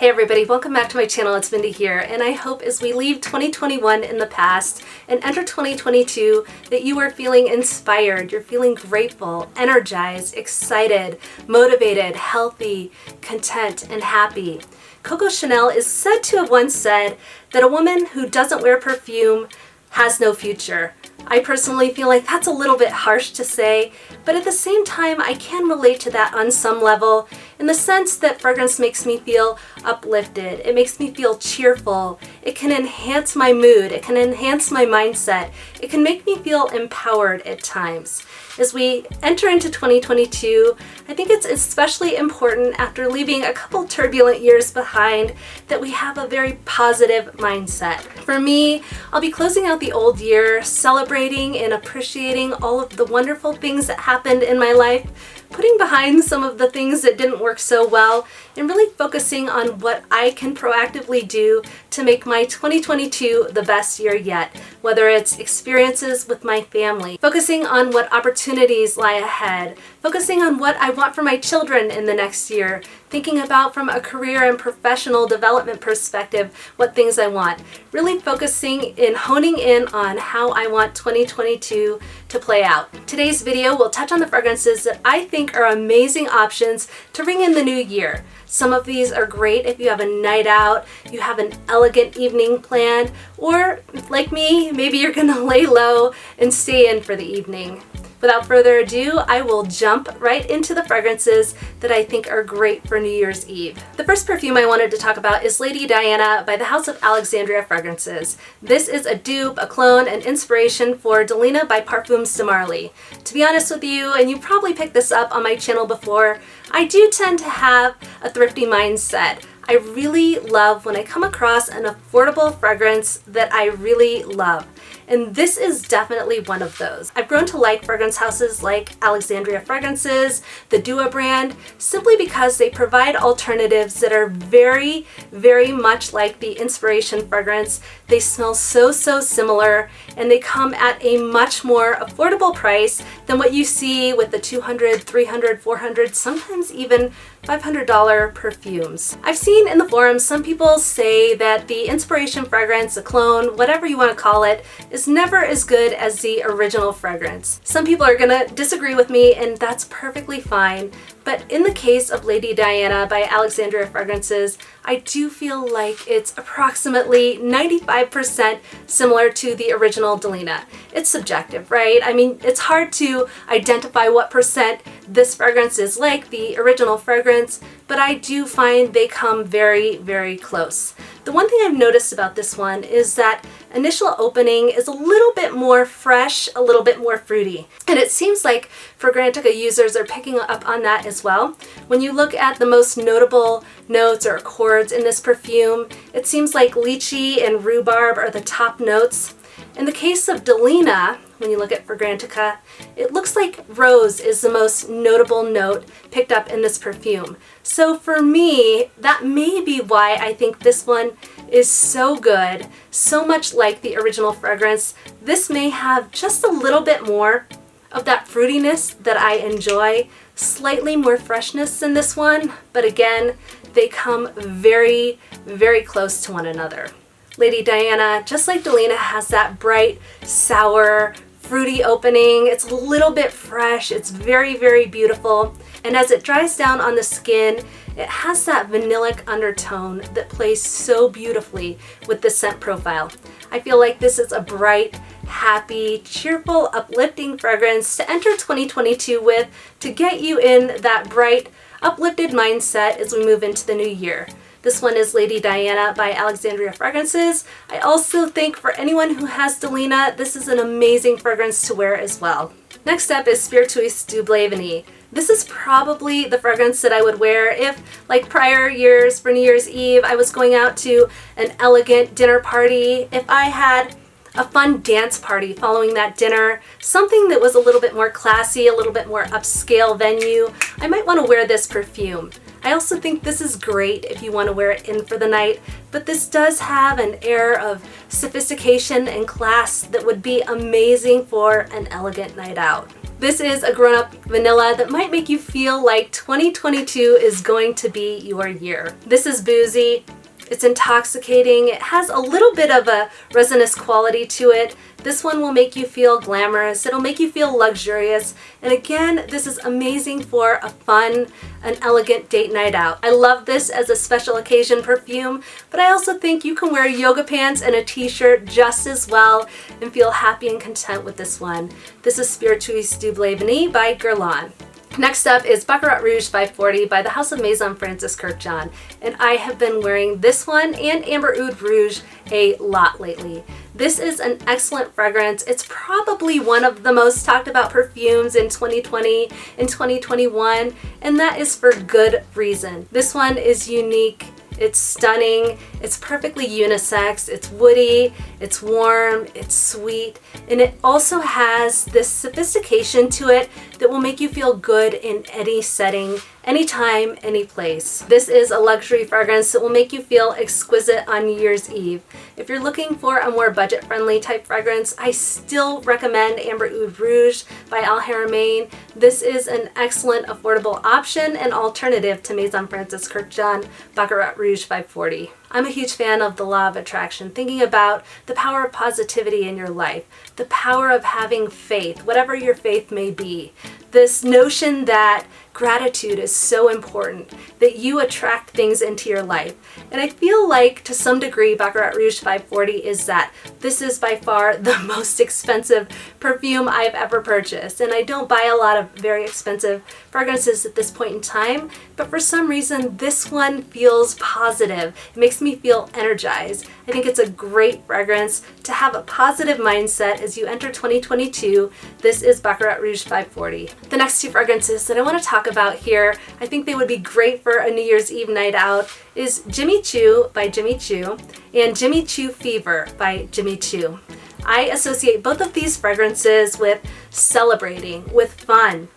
Hey everybody, welcome back to my channel. It's Mindy here, and I hope as we leave 2021 in the past and enter 2022 that you are feeling inspired, you're feeling grateful, energized, excited, motivated, healthy, content, and happy. Coco Chanel is said to have once said that a woman who doesn't wear perfume has no future. I personally feel like that's a little bit harsh to say, but at the same time, I can relate to that on some level in the sense that fragrance makes me feel uplifted. It makes me feel cheerful. It can enhance my mood. It can enhance my mindset. It can make me feel empowered at times. As we enter into 2022, I think it's especially important after leaving a couple turbulent years behind that we have a very positive mindset. For me, I'll be closing out the old year, celebrating and appreciating all of the wonderful things that happened in my life, putting behind some of the things that didn't work so well, and really focusing on what I can proactively do to make my 2022 the best year yet, whether it's experiences with my family, focusing on what opportunities lie ahead, focusing on what I want for my children in the next year, thinking about from a career and professional development perspective what things I want, really focusing and honing in on how I want 2022 to play out. Today's video will touch on the fragrances that I think are amazing options to ring in the new year. Some of these are great if you have a night out, you have an elegant evening planned, or like me, maybe you're gonna lay low and stay in for the evening. Without further ado, I will jump right into the fragrances that I think are great for New Year's Eve. The first perfume I wanted to talk about is Lady Diana by the House of Alexandria Fragrances. This is a dupe, a clone, and inspiration for Delina by Parfums de Marly. To be honest with you, and you probably picked this up on my channel before, I do tend to have a thrifty mindset. I really love when I come across an affordable fragrance that I really love. And this is definitely one of those. I've grown to like fragrance houses like Alexandria Fragrances, the Dior brand, simply because they provide alternatives that are very, very much like the inspiration fragrance. They smell so similar, and they come at a much more affordable price than what you see with the $200, $300, $400, sometimes even $500 perfumes. I've seen in the forums some people say that the inspiration fragrance, a clone, whatever you want to call it, is never as good as the original fragrance. Some people are gonna disagree with me, and that's perfectly fine. But in the case of Lady Diana by Alexandria Fragrances, I do feel like it's approximately 95% similar to the original Delina. It's subjective, right? I mean, it's hard to identify what percent this fragrance is like the original fragrance, but I do find they come very, very close. The one thing I've noticed about this one is that initial opening is a little bit more fresh, a little bit more fruity. And it seems like Fragrantica users are picking up on that as well. When you look at the most notable notes or accords in this perfume, it seems like lychee and rhubarb are the top notes. In the case of Delina, when you look at Fragrantica, it looks like rose is the most notable note picked up in this perfume. So for me, that may be why I think this one is so good, so much like the original fragrance. This may have just a little bit more of that fruitiness that I enjoy, slightly more freshness than this one, but again, they come very, very close to one another. Lady Diana, just like Delina, has that bright, sour, fruity opening. It's a little bit fresh. It's very, very beautiful. And as it dries down on the skin, it has that vanillic undertone that plays so beautifully with the scent profile. I feel like this is a bright, happy, cheerful, uplifting fragrance to enter 2022 with, to get you in that bright, uplifted mindset as we move into the new year. This one is Lady Diana by Alexandria Fragrances. I also think for anyone who has Delina, this is an amazing fragrance to wear as well. Next up is Spiritus Dublaveny. This is probably the fragrance that I would wear if, like prior years for New Year's Eve, I was going out to an elegant dinner party. If I had a fun dance party following that dinner, something that was a little bit more classy, a little bit more upscale venue, I might want to wear this perfume. I also think this is great if you want to wear it in for the night, but this does have an air of sophistication and class that would be amazing for an elegant night out. This is a grown-up vanilla that might make you feel like 2022 is going to be your year. This is boozy. It's intoxicating. It has a little bit of a resinous quality to it. This one will make you feel glamorous. It'll make you feel luxurious. And again, this is amazing for a fun, an elegant date night out. I love this as a special occasion perfume, but I also think you can wear yoga pants and a t-shirt just as well and feel happy and content with this one. This is Spiritus Dublaveny by Guerlain. Next up is Baccarat Rouge 540 by the House of Maison Francis Kurkdjian, and I have been wearing this one and Amber Oud Rouge a lot lately. This is an excellent fragrance. It's probably one of the most talked about perfumes in 2020 and 2021, and that is for good reason. This one is unique. It's stunning, it's perfectly unisex, it's woody, it's warm, it's sweet, and it also has this sophistication to it that will make you feel good in any setting, anytime, any place. This is a luxury fragrance that will make you feel exquisite on New Year's Eve. If you're looking for a more budget-friendly type fragrance, I still recommend Amber Oud Rouge by Haramain. This is an excellent, affordable option and alternative to Maison Francis Kurkdjian Baccarat Rouge 540. I'm a huge fan of the law of attraction, thinking about the power of positivity in your life, the power of having faith, whatever your faith may be. This notion that gratitude is so important, that you attract things into your life. And I feel like to some degree Baccarat Rouge 540 is that. This is by far the most expensive perfume I've ever purchased, and I don't buy a lot of very expensive fragrances at this point in time, but for some reason this one feels positive. It makes me feel energized. I think it's a great fragrance to have a positive mindset as you enter 2022. This is Baccarat Rouge 540. The next two fragrances that I want to talk about here, I think they would be great for a New Year's Eve night out, is Jimmy Choo by Jimmy Choo and Jimmy Choo Fever by Jimmy Choo. I associate both of these fragrances with celebrating, with fun,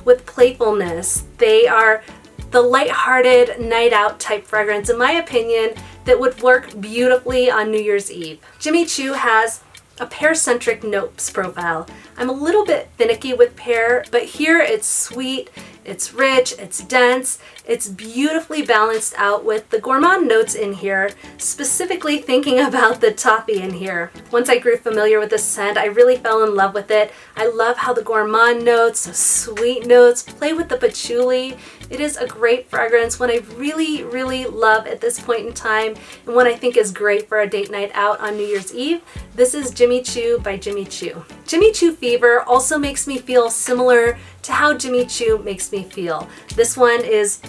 with playfulness. They are the lighthearted night out type fragrance, in my opinion, that would work beautifully on New Year's Eve. Jimmy Choo has a pear-centric notes profile. I'm a little bit finicky with pear, but here it's sweet, it's rich, it's dense, it's beautifully balanced out with the gourmand notes in here, specifically thinking about the toffee in here. Once I grew familiar with this scent, I really fell in love with it. I love how the gourmand notes, the sweet notes, play with the patchouli. It is a great fragrance, one I really, really love at this point in time, and one I think is great for a date night out on New Year's Eve. This is Jimmy Choo by Jimmy Choo. Jimmy Choo Fever also makes me feel similar to how Jimmy Choo makes me feel. This one is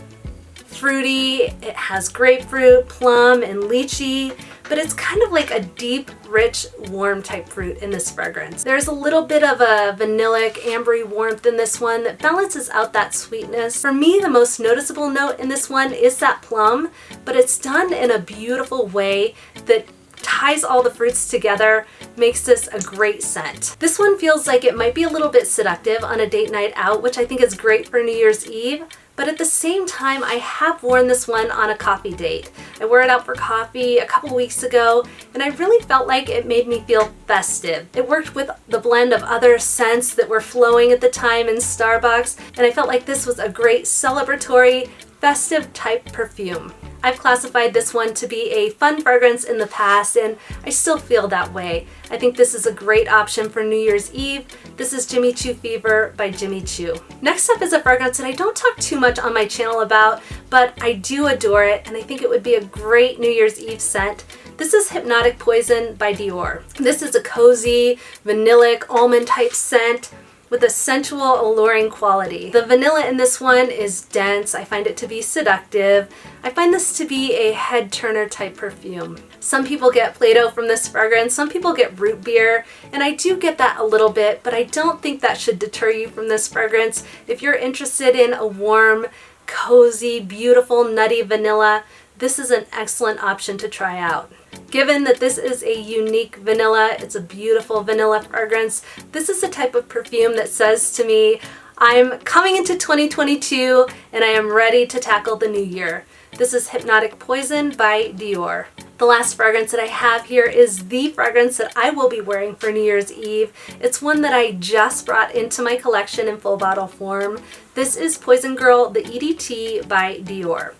fruity, it has grapefruit, plum, and lychee, but it's kind of like a deep, rich, warm type fruit in this fragrance. There's a little bit of a vanillic, ambery warmth in this one that balances out that sweetness. For me, the most noticeable note in this one is that plum, but it's done in a beautiful way that ties all the fruits together, makes this a great scent. This one feels like it might be a little bit seductive on a date night out, which I think is great for New Year's Eve, but at the same time, I have worn this one on a coffee date. I wore it out for coffee a couple weeks ago, and I really felt like it made me feel festive. It worked with the blend of other scents that were flowing at the time in Starbucks, and I felt like this was a great celebratory, festive type perfume. I've classified this one to be a fun fragrance in the past, and I still feel that way. I think this is a great option for New Year's Eve. This is Jimmy Choo Fever by Jimmy Choo. Next up is a fragrance that I don't talk too much on my channel about, but I do adore it, and I think it would be a great New Year's Eve scent. This is Hypnotic Poison by Dior. This is a cozy, vanillic, almond type scent with a sensual, alluring quality. The vanilla in this one is dense. I find it to be seductive. I find this to be a head turner type perfume. Some people get Play-Doh from this fragrance, some people get root beer, and I do get that a little bit, but I don't think that should deter you from this fragrance. If you're interested in a warm, cozy, beautiful, nutty vanilla, this is an excellent option to try out. Given that this is a unique vanilla, it's a beautiful vanilla fragrance, this is the type of perfume that says to me, I'm coming into 2022 and I am ready to tackle the new year. This is Hypnotic Poison by Dior. The last fragrance that I have here is the fragrance that I will be wearing for New Year's Eve. It's one that I just brought into my collection in full bottle form. This is Poison Girl, the EDT by Dior.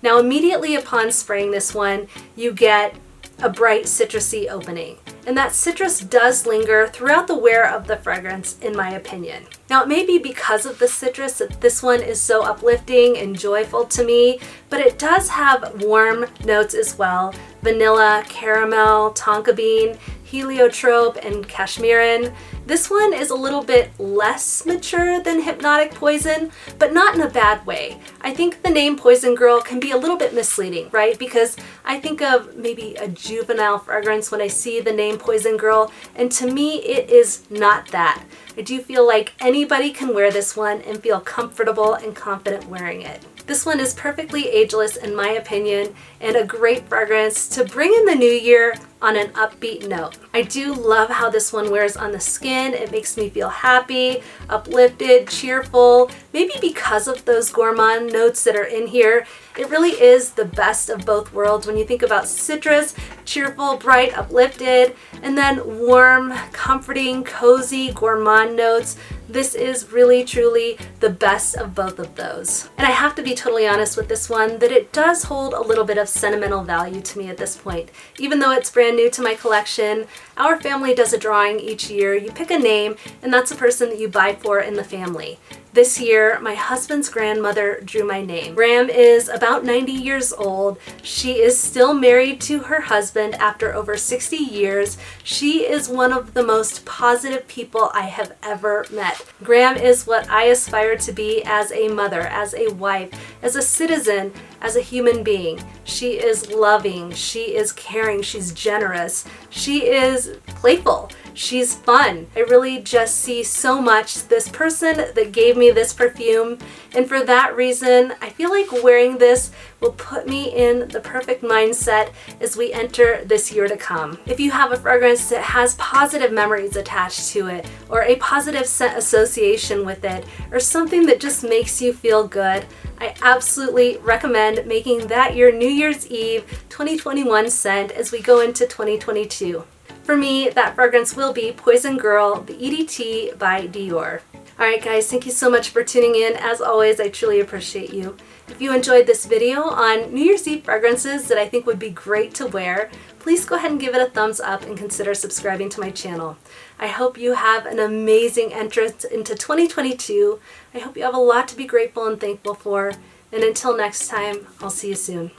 Now immediately upon spraying this one, you get a bright citrusy opening. And that citrus does linger throughout the wear of the fragrance, in my opinion. Now it may be because of the citrus that this one is so uplifting and joyful to me, but it does have warm notes as well. Vanilla, caramel, tonka bean, heliotrope, and cashmeran. This one is a little bit less mature than Hypnotic Poison, but not in a bad way. I think the name Poison Girl can be a little bit misleading, right? Because I think of maybe a juvenile fragrance when I see the name Poison Girl, and to me it is not that. I do feel like anybody can wear this one and feel comfortable and confident wearing it. This one is perfectly ageless in my opinion, and a great fragrance to bring in the new year on an upbeat note. I do love how this one wears on the skin. It makes me feel happy, uplifted, cheerful, maybe because of those gourmand notes that are in here. It really is the best of both worlds when you think about citrus, cheerful, bright, uplifted, and then warm, comforting, cozy, gourmand notes. This is really, truly the best of both of those. And I have to be totally honest with this one, that it does hold a little bit of sentimental value to me at this point. Even though it's brand new to my collection, our family does a drawing each year. You pick a name, and that's a person that you buy for in the family. This year, my husband's grandmother drew my name. Graham is about 90 years old. She is still married to her husband after over 60 years. She is one of the most positive people I have ever met. Graham is what I aspire to be as a mother, as a wife, as a citizen, as a human being. She is loving, she is caring, she's generous, she is playful, she's fun. I really just see so much this person that gave me this perfume, and for that reason I feel like wearing this will put me in the perfect mindset as we enter this year to come. If you have a fragrance that has positive memories attached to it, or a positive scent association with it, or something that just makes you feel good, I absolutely recommend making that your New Year's Eve 2021 scent as we go into 2022. For me, that fragrance will be Poison Girl, the EDT by Dior. Alright guys, thank you so much for tuning in. As always, I truly appreciate you. If you enjoyed this video on New Year's Eve fragrances that I think would be great to wear, please go ahead and give it a thumbs up and consider subscribing to my channel. I hope you have an amazing entrance into 2022. I hope you have a lot to be grateful and thankful for. And until next time, I'll see you soon.